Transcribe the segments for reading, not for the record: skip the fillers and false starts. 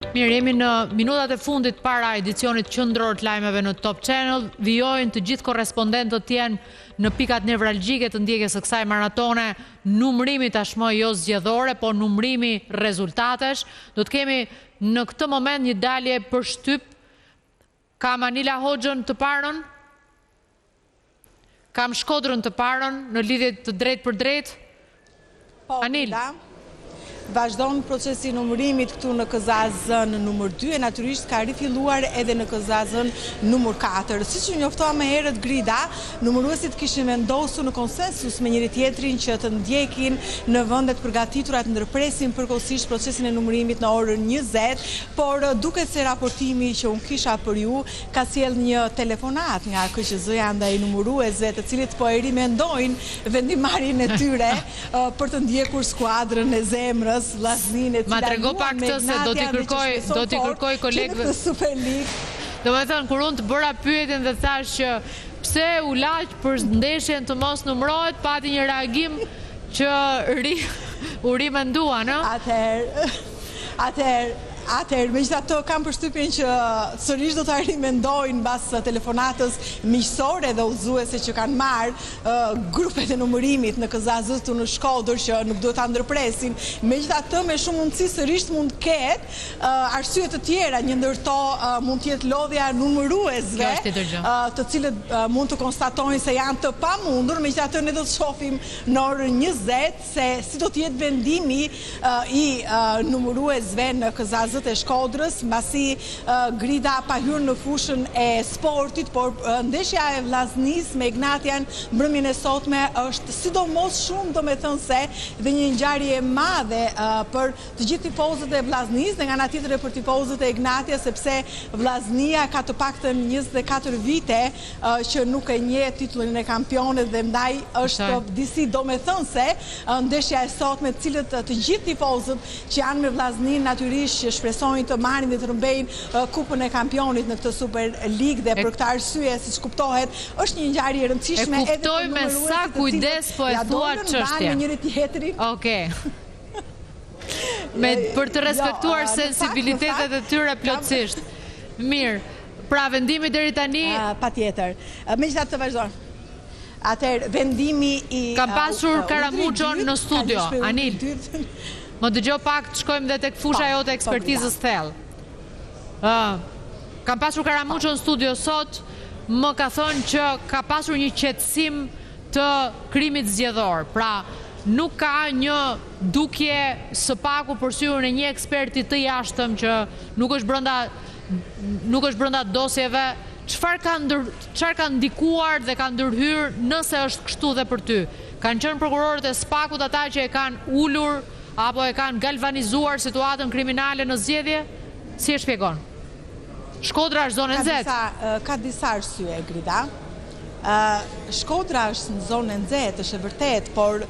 Mirë, jemi në minutat e fundit para edicionit qendror të lajmeve në Top Channel. Vijojnë të gjithë korrespondentët të jenë në pikat nevralgjike të ndjekjes së kësaj maratone, numërimi tashmë jo zgjedhore, po numërimi rezultatesh. Do të kemi në këtë moment një dalje për shtyp. Kam Anila Hoxhën të parën, kam Shkodrën të parën në lidhje të drejtë për drejtë. Anil. Vazhdon procesi numërimit këtu në KZAZ-n numër 2 e natyrisht ka rifilluar edhe në KZAZ-n numër 4. Siç u njoftua më herët Grida, numëruesit kishin vendosur në konsensus me njëri tjetrin që të ndjekin në vendet përgatitura të ndërpresin përkohësisht procesin e numërimit në orën 20, por duket se raportimi që unë kisha për ju ka sjell një telefonat nga KQZ-ja ndaj numëruesve, të cilët po e rimendojnë vendimarrjen e tyre për të ndjekur skuadrën e zemrës. Ma trego pak këtë se do t'i kërkoj kolegëve. Do me thënë, kur unë të bëra pyetjen dhe thash që pse u laq për ndeshjen të mos numërohet, pati një reagim që u rimendua, në? Atëherë, megjithatë kam përshtypjen që sërish do ta rimendojnë mbas telefonatës miqësore dhe udhëzuese që kanë marrë grupet e numërimit në KZAZ këtu në Shkodër që nuk duhet ta ndërpresin. Megjithatë, me shumë mundësi sërish mund të ketë arsye të tjera, një ndërto mund të jetë lodhja e numëruesve, të cilët mund të konstatojnë se janë të pamundur. Megjithatë, ne do të shohim në orën 20 se si do të jetë vendimi i numëruesve në KZAZ e Shkodrës, mbasi Grida pa hyrë në fushën e sportit, por ndeshja e Vllaznisë me Ignatian mbrëmjen e sotme është sidomos shumë, domethënë se dhe një ngjarje e madhe për të gjithë tifozët e Vllaznisë dhe nga ana tjetër për tifozët e Ignatia, sepse Vllaznia ka të paktën 24 vite që nuk e njeh titullin e kampionit dhe ndaj është disi domethënë se ndeshja e sotme, të cilët të gjithë tifozët që janë me Vllaznin natyrisht që shpresojnë të marrin dhe të rëmbejnë kupën e kampionit në këtë Super League dhe për këtë arsye, siç kuptohet, është një ngjarje e rëndësishme edhe për numëruesit. E kuptoj me sa kujdes po e thua çështjen. Me njëri tjetrin. Okej. Për të respektuar sensibilitetet e tyre plotësisht. Mirë. Pra vendimi deri tani patjetër. Megjithatë të vazhdon. Atëherë vendimi i kam pasur Karamuçon në studio, Anil. Më dëgjoj pak, të shkojmë dhe tek fusha jote ekspertizës thellë. Kam pasur Karamuçon në studio sot, më ka thënë që ka pasur një qetësim të krimit zgjedhor. Pra, nuk ka një dukje së paku për syrin e një eksperti të jashtëm që nuk është brenda dosjeve. Çfarë ka ndikuar dhe ka ndërhyrë nëse është kështu dhe për ty? Kanë qenë prokurorët e SPAK-ut ata që e kanë ulur apo e kanë galvanizuar situatën kriminale në zgjedhje? Si e shpjegon? Shkodra është zonë e nxehtë. Ka disa arsye, Grida. Shkodra është në zonë e nxehtë, është e vërtet, por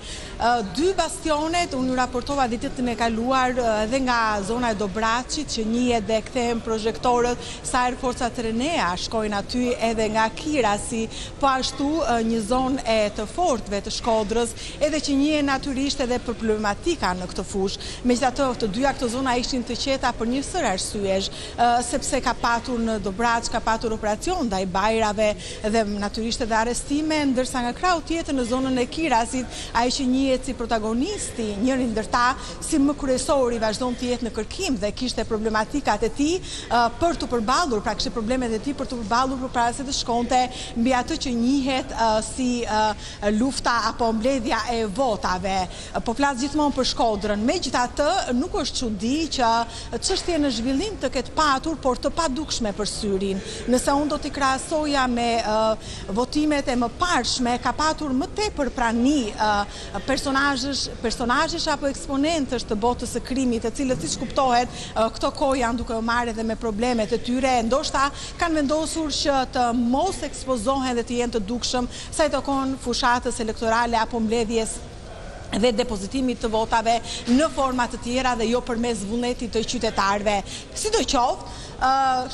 dy bastionet unë raportova ditën e kaluar edhe nga zona e Dobraçit që njihet dhe kthehen projektorët sa herë forcat Renea shkojnë aty edhe nga Kirasi, po ashtu një zonë e të fortëve të Shkodrës, edhe që njihet natyrisht edhe për problematika në këtë fushë. Megjithatë, të dyja këto zona ishin të qeta për një sër arsyesh, sepse ka patur në Dobraç, ka patur operacion ndaj bajrave dhe natyrisht edhe arrestime, ndërsa nga krau tjetër në zonën e Kirasit, ai që njihet si protagonisti, njëri ndër ta, si më kryesori vazhdon të jetë në kërkim dhe kishte problematikat e tij për të përballur, pra kishte problemet e tij për të përballur përpara se të shkonte mbi atë që njihet si lufta apo mbledhja e votave. Po flas gjithmonë për Shkodrën. Megjithatë, nuk është çudi që çështja në zhvillim të ketë patur, por të padukshme për syrin. Nëse unë do t'i krahasoja me votimet e mëparshme, ka patur më tepër prani personazhesh apo eksponentësh të botës së krimit, të cilët siç kuptohet këto kohë janë duke u marrë edhe me problemet e tyre, ndoshta kanë vendosur që të mos ekspozohen dhe të jenë të dukshëm sa i takon fushatës elektorale apo mbledhjes dhe depozitimit të votave në forma të tjera dhe jo përmes vullnetit të qytetarëve. Sidoqoftë,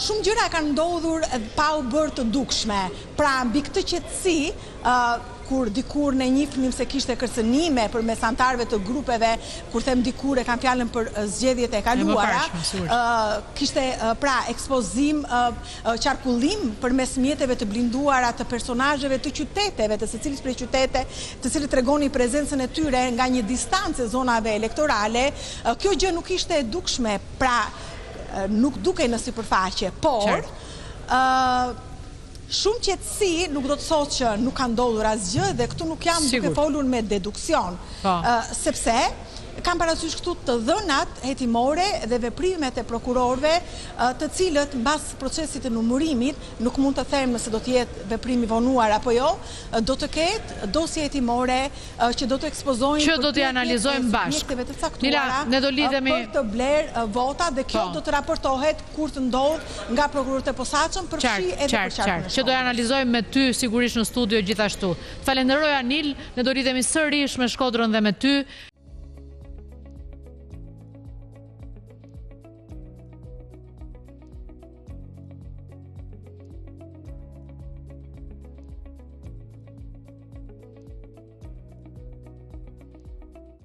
shumë gjëra kanë ndodhur pa u bërë të dukshme. Pra, mbi këtë qetësi, kur dikur ne njihnim se kishte kërcënime përmes anëtarëve të grupeve, kur them dikur e kam fjalën për zgjedhjet e kaluara, kishte pra ekspozim, qarkullim përmes mjeteve të blinduara të personazheve të qyteteve, të secilit prej qytete, të cilët tregonin prezencën e tyre nga një distancë zonave elektorale. Kjo gjë nuk ishte e dukshme, pra nuk dukej në sipërfaqe, por shumë qetësi nuk do të thotë që nuk ka ndodhur asgjë, dhe këtu nuk jam duke folur me deduksion, sepse kam parasysh këtu të dhënat hetimore dhe veprimet e prokurorëve, të cilët mbas procesit të numërimit, nuk mund të them nëse do të jetë veprim i vonuar apo jo, do të ketë dosje hetimore që do të ekspozojnë që do t'i analizojmë bashkë. Ne do lidhemi për të blerë vota, dhe kjo do të raportohet kur të ndodh nga prokurorët e posaçëm përfshi edhe për qarkun. Që do e analizojmë me ty sigurisht në studio gjithashtu. Falenderoj Anil, ne do lidhemi sërish me Shkodrën dhe me ty.